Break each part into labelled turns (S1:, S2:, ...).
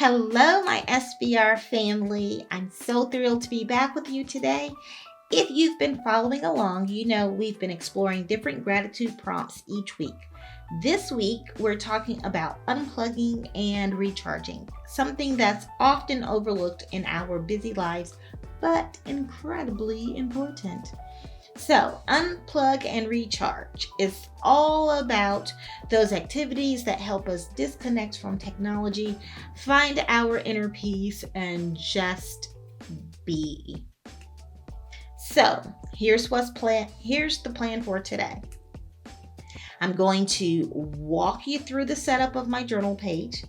S1: Hello, my SBR family. I'm so thrilled to be back with you today. If you've been following along, you know we've been exploring different gratitude prompts each week. This week, we're talking about unplugging and recharging, something that's often overlooked in our busy lives, but incredibly important. So, unplug and recharge is all about those activities that help us disconnect from technology, find our inner peace, and just be. So, here's the plan for today. I'm going to walk you through the setup of my journal page,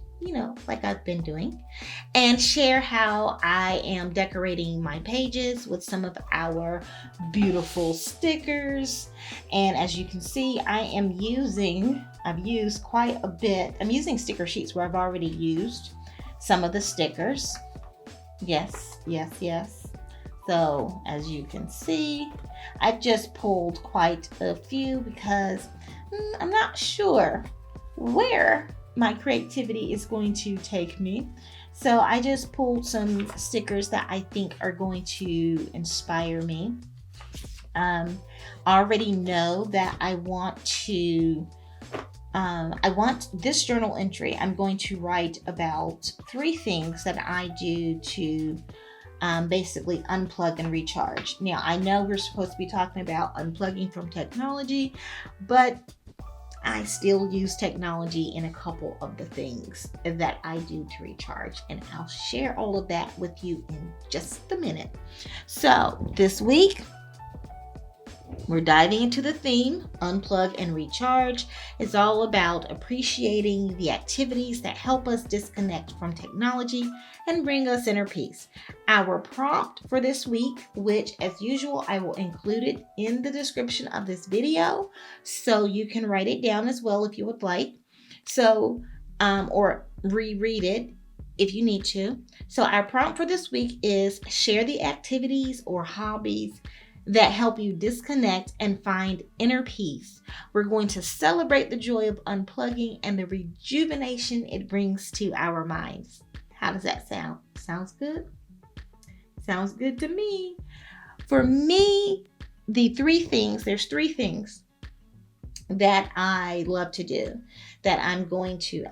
S1: like I've been doing, and share how I am decorating my pages with some of our beautiful stickers. And as you can see, I've used quite a bit. I'm using sticker sheets where I've already used some of the stickers. Yes. So as you can see, I've just pulled quite a few because I'm not sure where my creativity is going to take me. So I just pulled some stickers that I think are going to inspire me. I already know that I want this journal entry. I'm going to write about 3 things that I do to basically unplug and recharge. Now, I know we're supposed to be talking about unplugging from technology, but I still use technology in a couple of the things that I do to recharge, and I'll share all of that with you in just a minute. So this week, we're diving into the theme, Unplug and Recharge. It's all about appreciating the activities that help us disconnect from technology and bring us inner peace. Our prompt for this week, which as usual, I will include it in the description of this video, so you can write it down as well if you would like. So, or reread it if you need to. So our prompt for this week is share the activities or hobbies that help you disconnect and find inner peace. We're going to celebrate the joy of unplugging and the rejuvenation it brings to our minds. How does that sound? Sounds good? Sounds good to me. For me, there's 3 things that I love to do that I'm going to,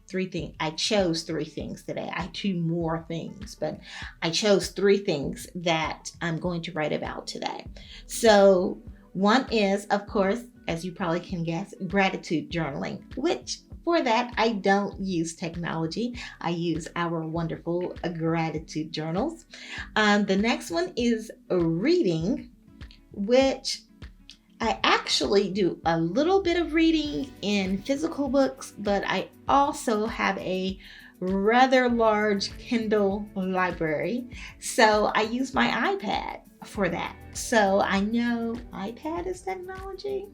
S1: 3 things. I chose 3 things today. I do more things, but I chose 3 things that I'm going to write about today. So one is, of course, as you probably can guess, gratitude journaling, which for that, I don't use technology. I use our wonderful gratitude journals. The next one is reading, which I actually do a little bit of reading in physical books, but I also have a rather large Kindle library. So I use my iPad for that. So I know iPad is technology,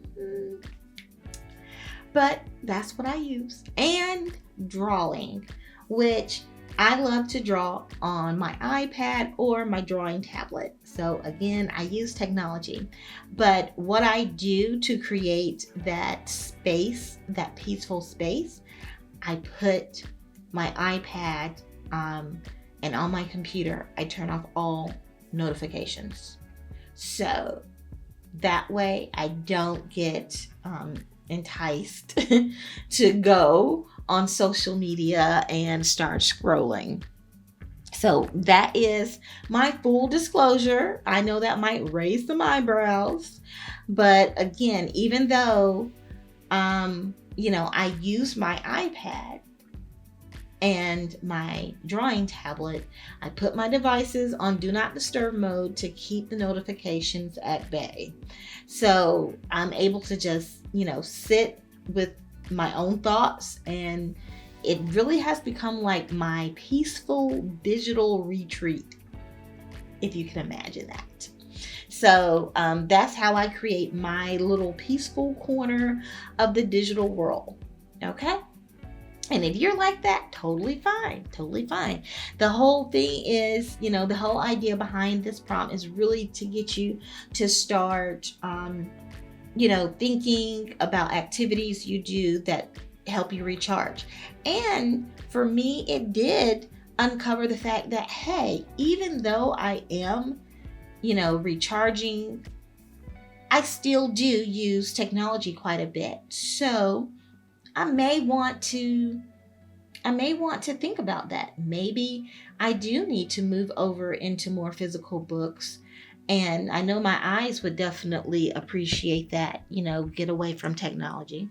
S1: but that's what I use. And drawing, which I love to draw on my iPad or my drawing tablet. So again, I use technology. But what I do to create that space, that peaceful space, I put my iPad and on my computer, I turn off all notifications. So that way I don't get enticed to go on social media and start scrolling. So that is my full disclosure. I know that might raise some eyebrows, but again, even though I use my iPad and my drawing tablet, I put my devices on do not disturb mode to keep the notifications at bay. So I'm able to just, sit with my own thoughts, and it really has become like my peaceful digital retreat, if you can imagine that. So that's how I create my little peaceful corner of the digital world. Okay? And if you're like that, totally fine. The whole thing is, the whole idea behind this prompt is really to get you to start, thinking about activities you do that help you recharge. And for me, it did uncover the fact that, hey, even though I am, recharging, I still do use technology quite a bit. So I may want to think about that. Maybe I do need to move over into more physical books. And I know my eyes would definitely appreciate that, get away from technology.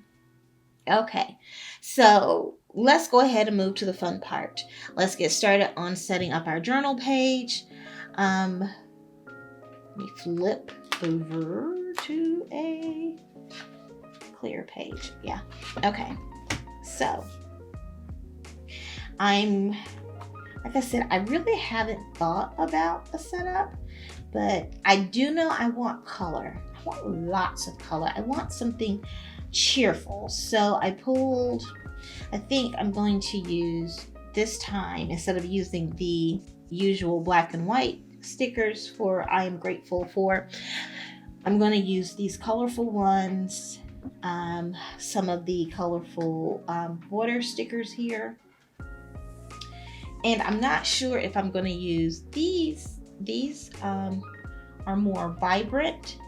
S1: Okay, so let's go ahead and move to the fun part. Let's get started on setting up our journal page. Let me flip over to a clear page. Yeah, okay. So like I said, I really haven't thought about a setup, but I do know I want color. I want lots of color. I want something cheerful. So I think I'm going to use this time, instead of using the usual black and white stickers for I am grateful for, I'm going to use these colorful ones, some of the colorful border stickers here. And I'm not sure if I'm going to use these. These are more vibrant,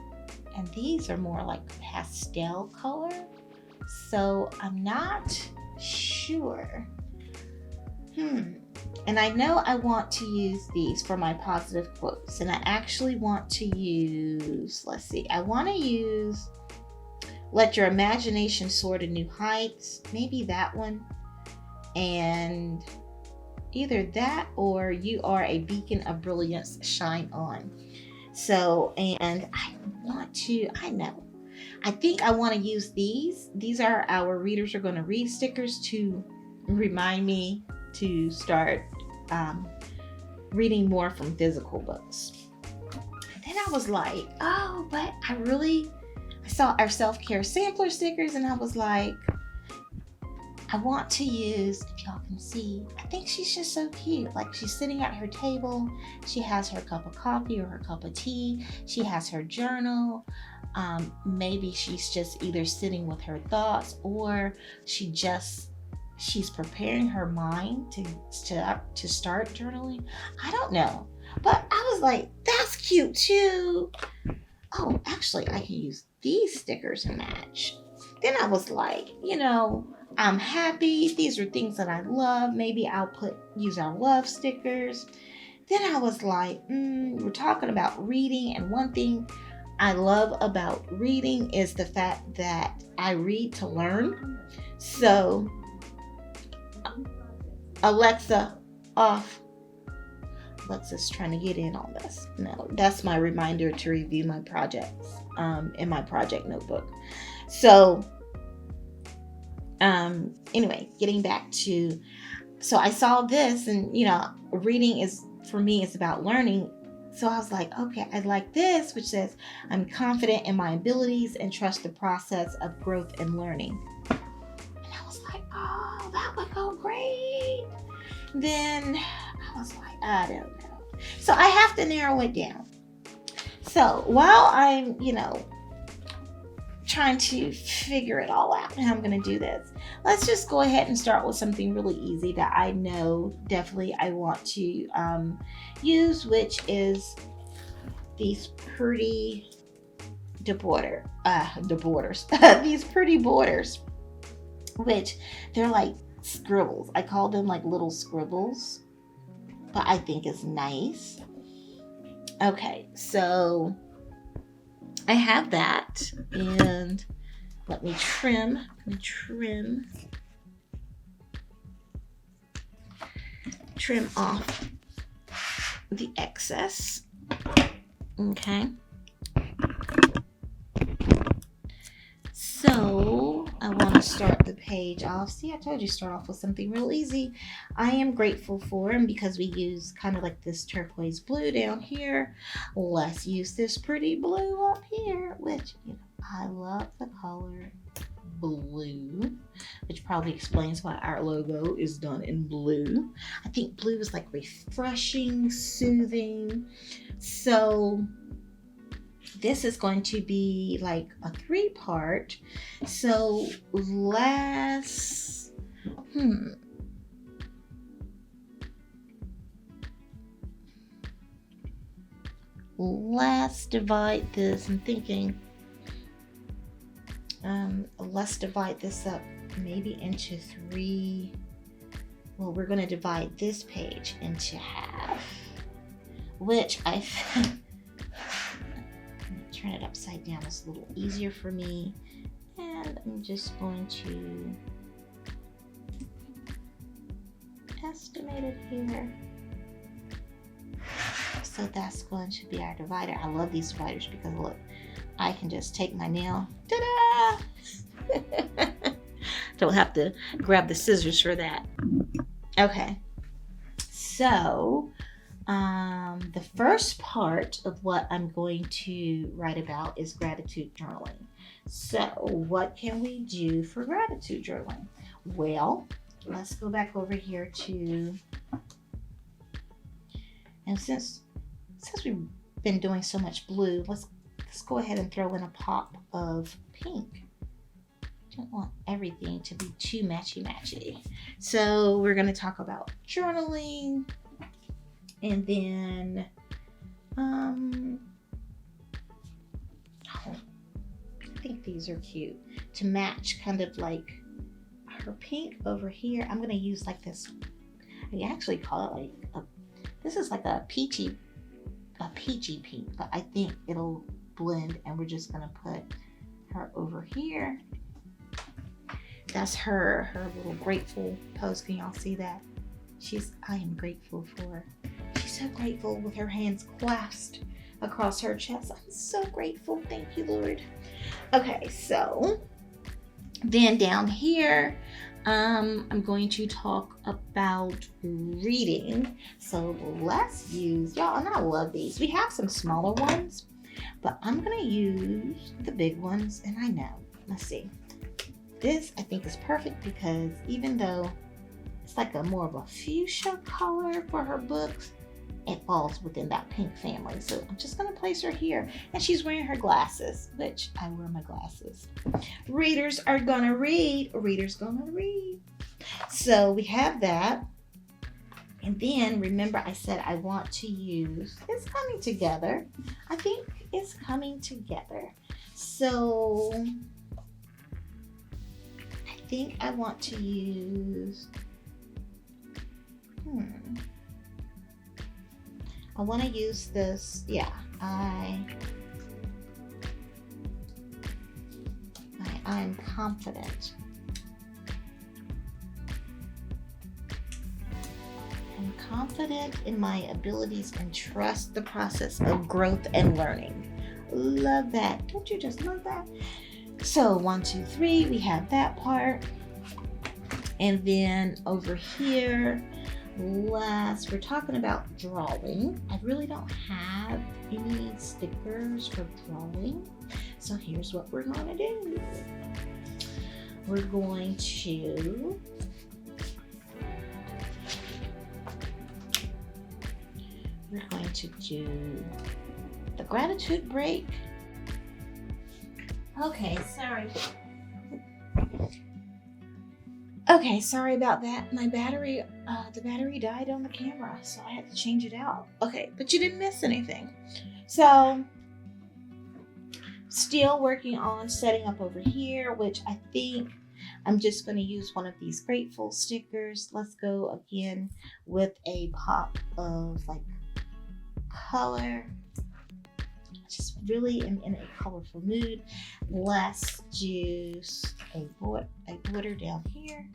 S1: and these are more like pastel color. So I'm not sure. And I know I want to use these for my positive quotes. And I actually want to use, I want to use Let Your Imagination Soar to New Heights. Maybe that one. And either that or You Are a Beacon of Brilliance, Shine On. So, and I think I want to use these. These are our Readers Are Going to Read stickers to remind me to start reading more from physical books. And then I was like, oh, but I saw our self-care sampler stickers, and I was like, I want to use, if y'all can see, I think she's just so cute. Like, she's sitting at her table. She has her cup of coffee or her cup of tea. She has her journal. Maybe she's just either sitting with her thoughts, or she's preparing her mind to start journaling. I don't know. But I was like, that's cute too. Oh, actually, I can use these stickers and match. Then I was like, I'm happy. These are things that I love. Maybe I'll use our love stickers. Then I was like, we're talking about reading. And one thing I love about reading is the fact that I read to learn. So, Alexa, off. Alexa's trying to get in on this. No, that's my reminder to review my projects in my project notebook. So, anyway, getting back to, so I saw this, and reading is, for me, it's about learning. So I was like, okay, I like this, which says, I'm confident in my abilities and trust the process of growth and learning. And I was like, oh, that would go great. Then I was like, I don't know. So I have to narrow it down. So while I'm, trying to figure it all out and how I'm going to do this, let's just go ahead and start with something really easy that I know definitely I want to use, which is these pretty these pretty borders, which they're like scribbles. I call them like little scribbles, but I think it's nice. Okay, so I have that, and let me trim off the excess. Okay. So I want to start the page off. See, I told you start off with something real easy. I am grateful for, and because we use kind of like this turquoise blue down here, let's use this pretty blue up here, which, I love the color blue, which probably explains why our logo is done in blue. I think blue is like refreshing, soothing. So this is going to be like a 3-part. So let's divide this. I'm thinking let's divide this up maybe into 3. Well, we're going to divide this page into half, which I turn it upside down. It's a little easier for me, and I'm just going to estimate it here. So that's going to be our divider. I love these dividers because look, I can just take my nail, ta-da! Don't have to grab the scissors for that. Okay, so the first part of what I'm going to write about is gratitude journaling. So what can we do for gratitude journaling? Well, let's go back over here to, and since we've been doing so much blue, let's go ahead and throw in a pop of pink. Don't want everything to be too matchy. So we're going to talk about journaling, and then I think these are cute to match, kind of like her pink over here. I'm going to use like this, I actually call it like this is like a peachy pink, but I think it'll blend, and we're just going to put her over here. That's her little grateful pose. Can y'all see that? I am grateful for. She's so grateful with her hands clasped across her chest. I'm so grateful. Thank you, Lord. Okay, so then down here, I'm going to talk about reading. So let's use, y'all, and I love these. We have some smaller ones, but I'm going to use the big ones, and I know. Let's see. This I think is perfect because even though it's like a more of a fuchsia color for her books, it falls within that pink family. So I'm just going to place her here, and she's wearing her glasses, which I wear my glasses. Readers are going to read. Readers going to read. So we have that. And then remember I said I want to use, it's coming together. I think it's coming together. So I think I want to use, I want to use this, I'm confident. I'm confident in my abilities and trust the process of growth and learning. Love that. Don't you just love that? So 1, 2, 3, we have that part. And then over here, we're talking about drawing. I really don't have any stickers for drawing. So here's what we're going to do. We're going to do the gratitude break. Okay, sorry about that. My battery, the battery died on the camera, so I had to change it out. Okay, but you didn't miss anything. So, still working on setting up over here, which I think I'm just going to use one of these grateful stickers. Let's go again with a pop of like color. Just really am in a colorful mood. Let's do a border down here.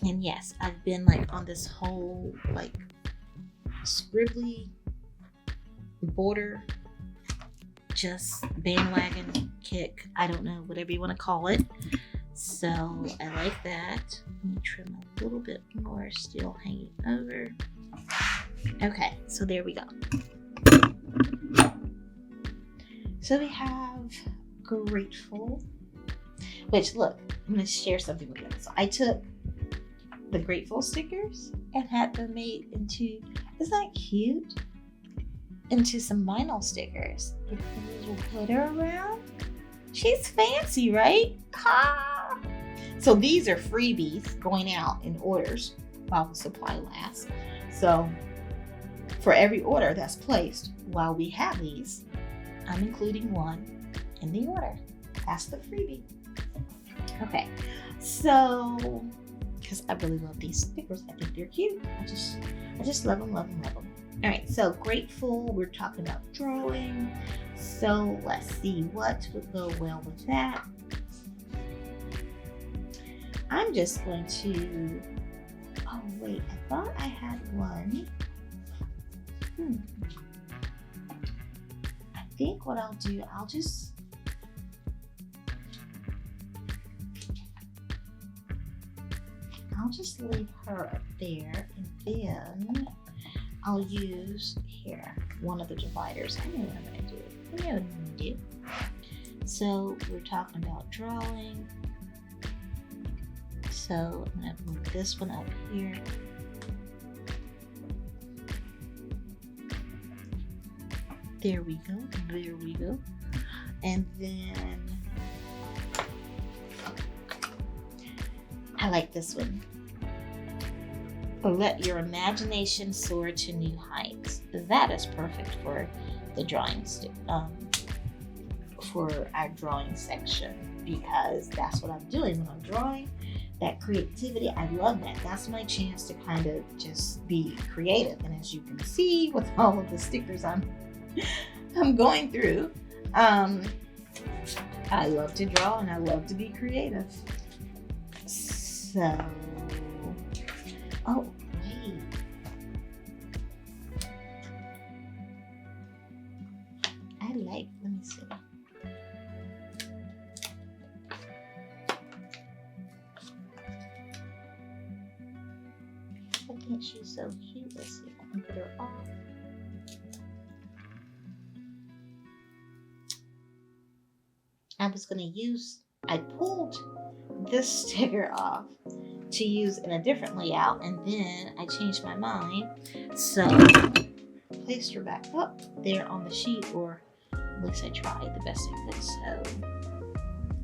S1: And yes, I've been like on this whole like scribbly border, just bandwagon kick. I don't know, whatever you want to call it. So I like that. Let me trim a little bit more, still hanging over. Okay, so there we go. So we have grateful, which look, I'm going to share something with you. So I took the grateful stickers and had them made into, isn't that cute? Into some vinyl stickers with a little glitter around. She's fancy, right? Ha! So these are freebies going out in orders while the supply lasts. So for every order that's placed while we have these, I'm including one in the order. That's the freebie. Okay, so because I really love these stickers, I think they're cute. I just love them, love them, love them. All right, so grateful. We're talking about drawing. So let's see what would go well with that. I'm just going to. Oh wait, I thought I had one. I think what I'll do, I'll just leave her up there, and then I'll use here one of the dividers. I know what I'm gonna do. I know what I'm gonna do. So we're talking about drawing. So I'm gonna move this one up here. There we go, there we go. And then I like this one. Let your imagination soar to new heights. That is perfect for the drawing for our drawing section, because that's what I'm doing when I'm drawing. That creativity, I love that. That's my chance to kind of just be creative. And as you can see with all of the stickers I'm going through, I love to draw and I love to be creative. So, oh wait. Let me see. I think she's so cute. Let's see if I can put her off. I pulled this sticker off to use in a different layout, and then I changed my mind. So placed her back up there on the sheet, or at least I tried the best I could. So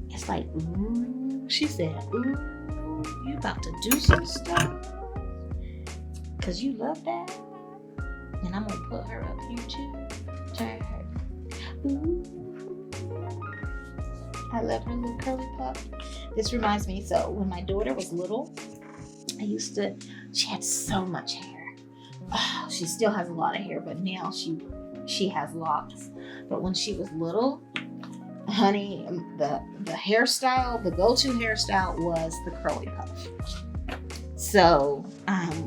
S1: it's like, ooh, she said, ooh, you about to do some stuff? Cause you love that. And I'm gonna put her up here too. Turn her. Ooh. I love her little curly puff. This reminds me, so when my daughter was little, she had so much hair. Oh, she still has a lot of hair, but now she has locks. But when she was little, honey, the hairstyle, the go-to hairstyle was the curly puff. So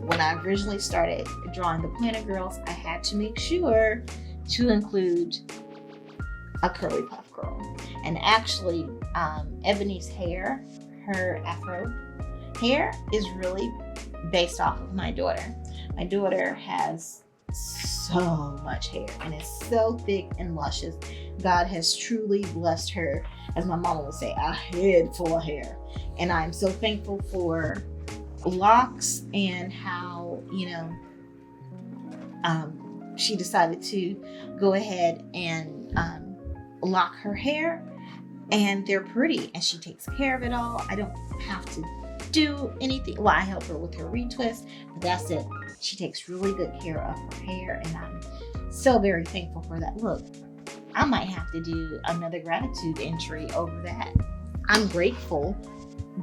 S1: when I originally started drawing the Planner Girls, I had to make sure to include a curly puff girl. And actually, Ebony's hair, her afro hair, is really based off of my daughter. My daughter has so much hair, and it's so thick and luscious. God has truly blessed her, as my mama would say, a head full of hair. And I'm so thankful for locks and how, she decided to go ahead and lock her hair, and they're pretty, and she takes care of it all. I don't have to do anything. Well, I help her with her retwist, but that's it. She takes really good care of her hair, and I'm so very thankful for that. Look, I might have to do another gratitude entry over that. I'm grateful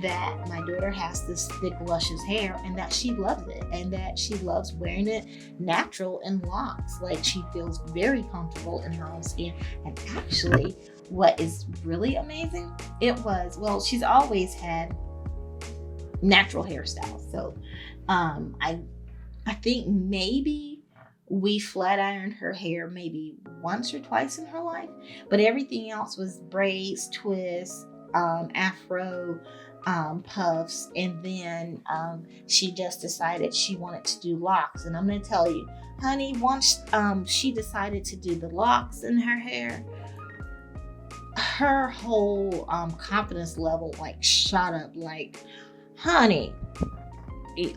S1: that my daughter has this thick, luscious hair, and that she loves it, and that she loves wearing it natural and locks. Like, she feels very comfortable in her own skin. And actually, what is really amazing, she's always had natural hairstyles. So I think maybe we flat ironed her hair maybe once or twice in her life, but everything else was braids, twists, afro, puffs, and then she just decided she wanted to do locks. And I'm going to tell you, honey, once she decided to do the locks in her hair, her whole confidence level like shot up. Like, honey,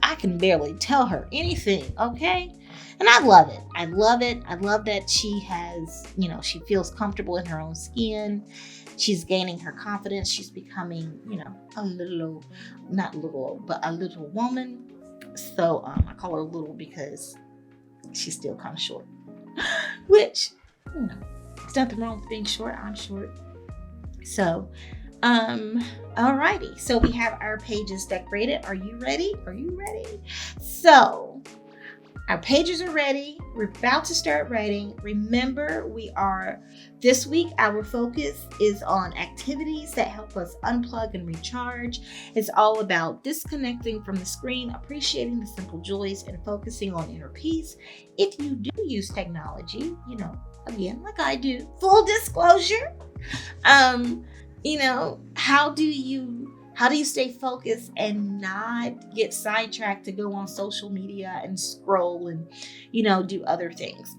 S1: I can barely tell her anything, okay? And I love it. I love it. I love that she has, she feels comfortable in her own skin. She's gaining her confidence. She's becoming, a little, not little, but a little woman. So I call her little because she's still kind of short. Which, there's nothing wrong with being short. I'm short. So, alrighty. So we have our pages decorated. Are you ready? Are you ready? So our pages are ready. We're about to start writing. Remember, this week, our focus is on activities that help us unplug and recharge. It's all about disconnecting from the screen, appreciating the simple joys, and focusing on inner peace. If you do use technology, again, like I do, full disclosure, how do you stay focused and not get sidetracked to go on social media and scroll and, do other things?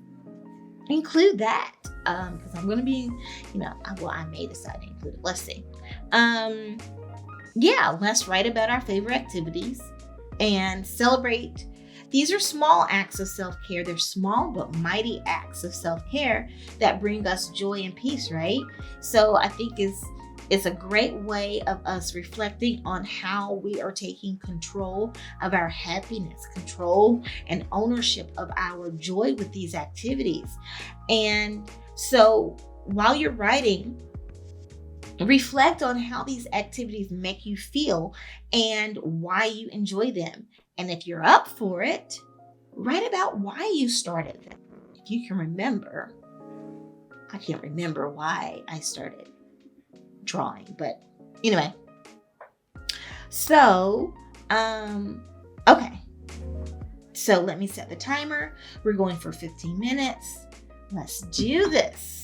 S1: Include that, because I'm going to be, I may decide to include it. Let's see. Let's write about our favorite activities and celebrate. These are small acts of self-care. They're small but mighty acts of self-care that bring us joy and peace, right? So I think it's a great way of us reflecting on how we are taking control of our happiness, control and ownership of our joy with these activities. And so while you're writing, reflect on how these activities make you feel and why you enjoy them. And if you're up for it, write about why you started them. If you can remember, I can't remember why I started drawing, but anyway. So, okay. So let me set the timer. We're going for 15 minutes. Let's do this.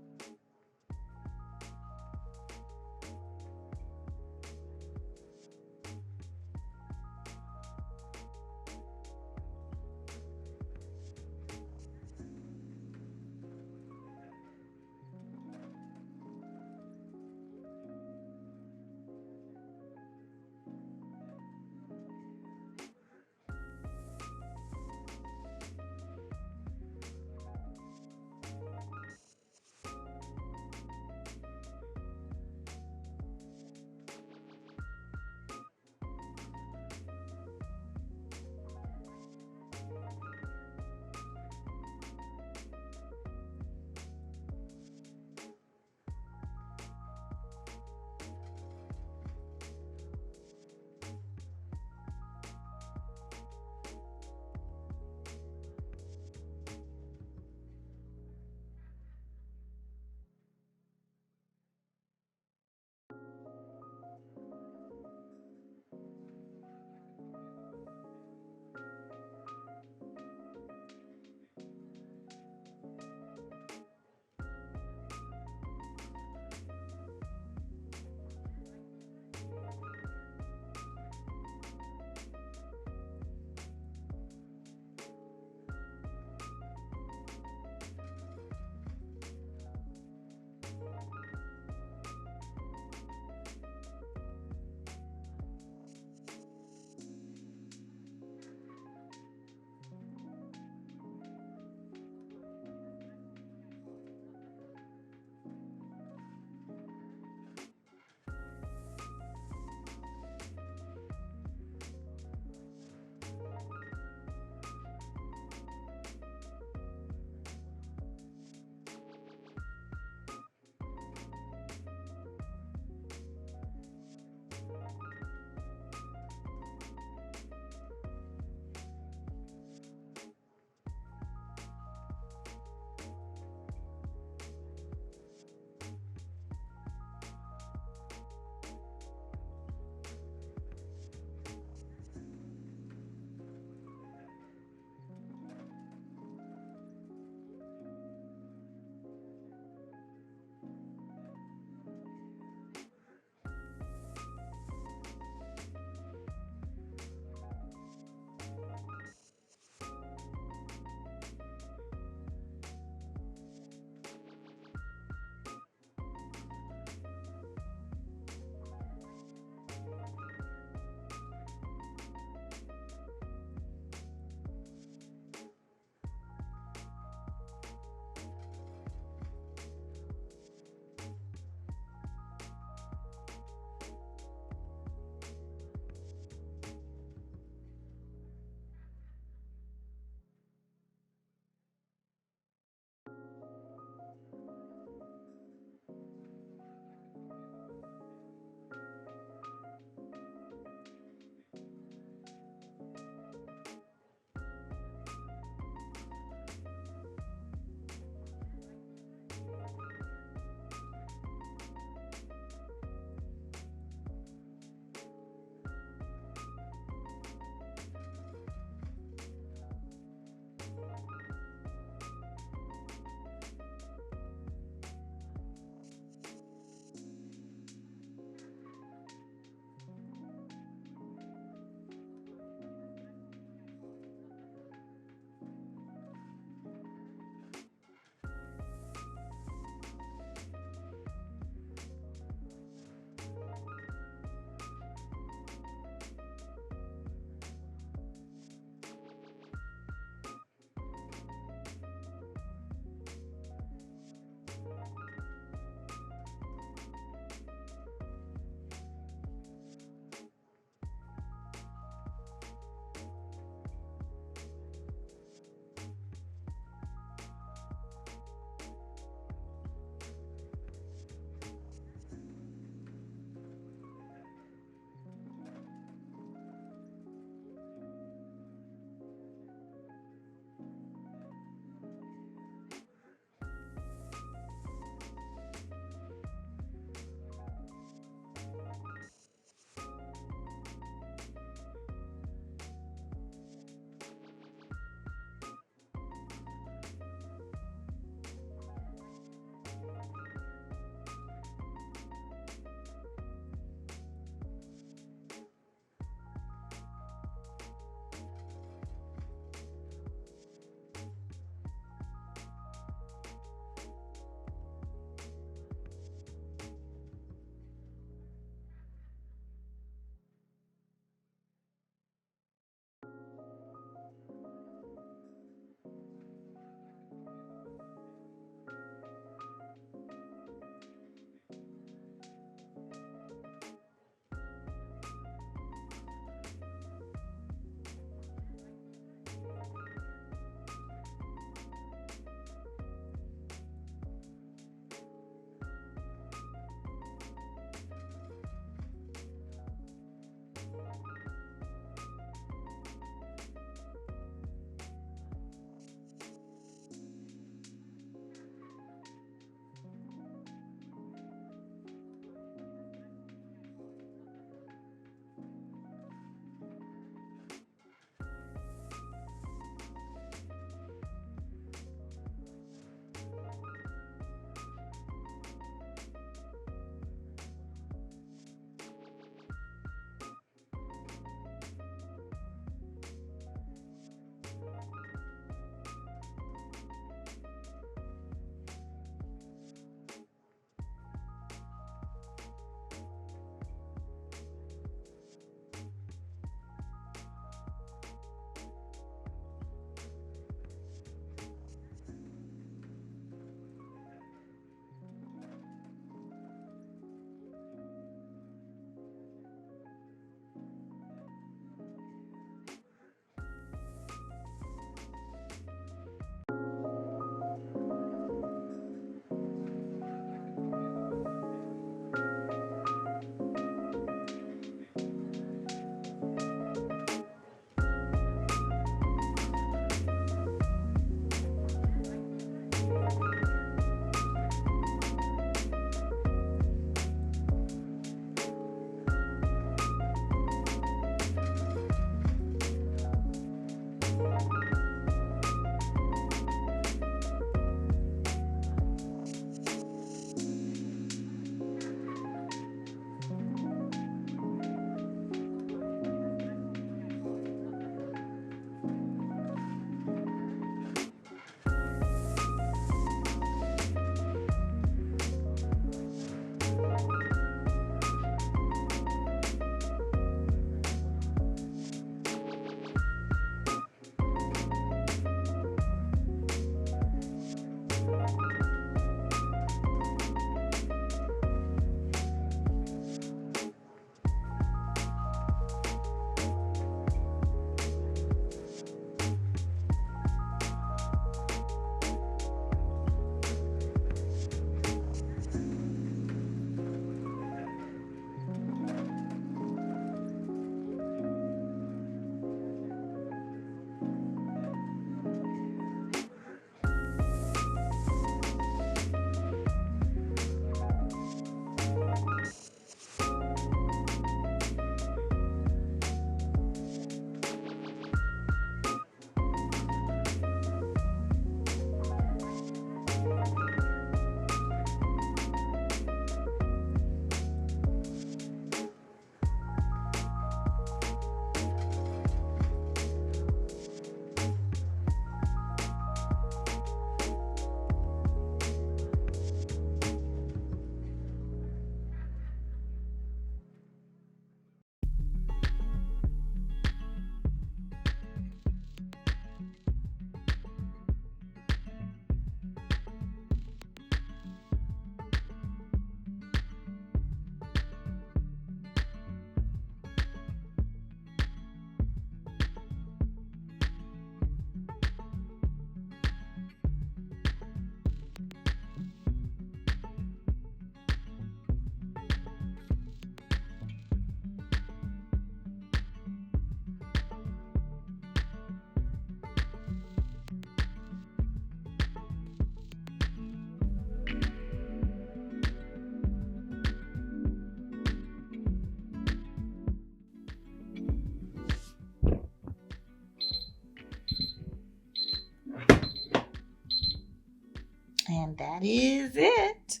S1: And that is it.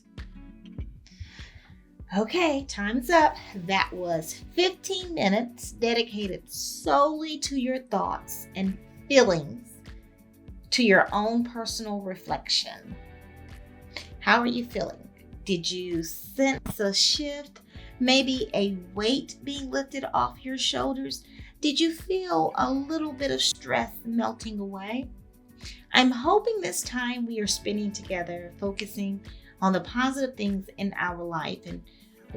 S1: Okay, time's up. That was 15 minutes dedicated solely to your thoughts and feelings, to your own personal reflection. How are you feeling? Did you sense a shift? Maybe a weight being lifted off your shoulders? Did you feel a little bit of stress melting away? I'm hoping this time we are spending together focusing on the positive things in our life and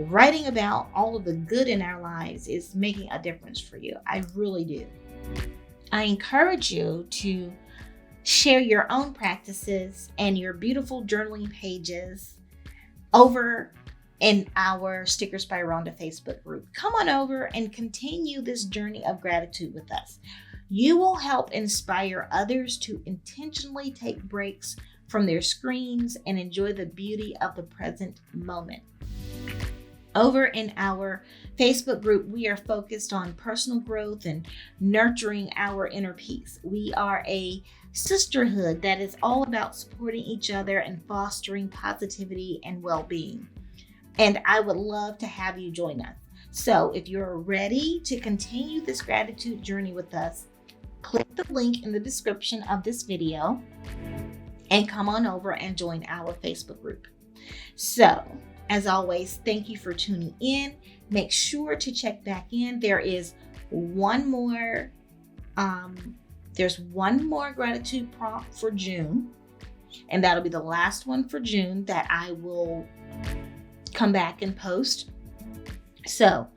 S1: writing about all of the good in our lives is making a difference for you. I really do. I encourage you to share your own practices and your beautiful journaling pages over in our Stickers by Rhonda Facebook group. Come on over and continue this journey of gratitude with us. You will help inspire others to intentionally take breaks from their screens and enjoy the beauty of the present moment. Over in our Facebook group, we are focused on personal growth and nurturing our inner peace. We are a sisterhood that is all about supporting each other and fostering positivity and well-being. And I would love to have you join us. So if you're ready to continue this gratitude journey with us, click the link in the description of this video and come on over and join our Facebook group. So, as always, thank you for tuning in. Make sure to check back in. There's one more gratitude prompt for June, and that'll be the last one for June that I will come back and post. So,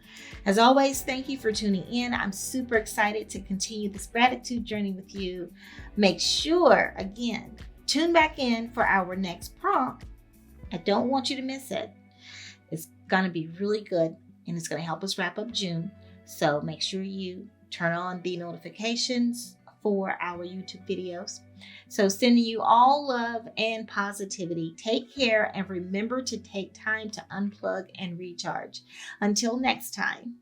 S1: as always, thank you for tuning in. I'm super excited to continue this gratitude journey with you. Make sure, again, tune back in for our next prompt. I don't want you to miss it. It's going to be really good, and it's going to help us wrap up June. So make sure you turn on the notifications for our YouTube videos. So sending you all love and positivity. Take care and remember to take time to unplug and recharge. Until next time.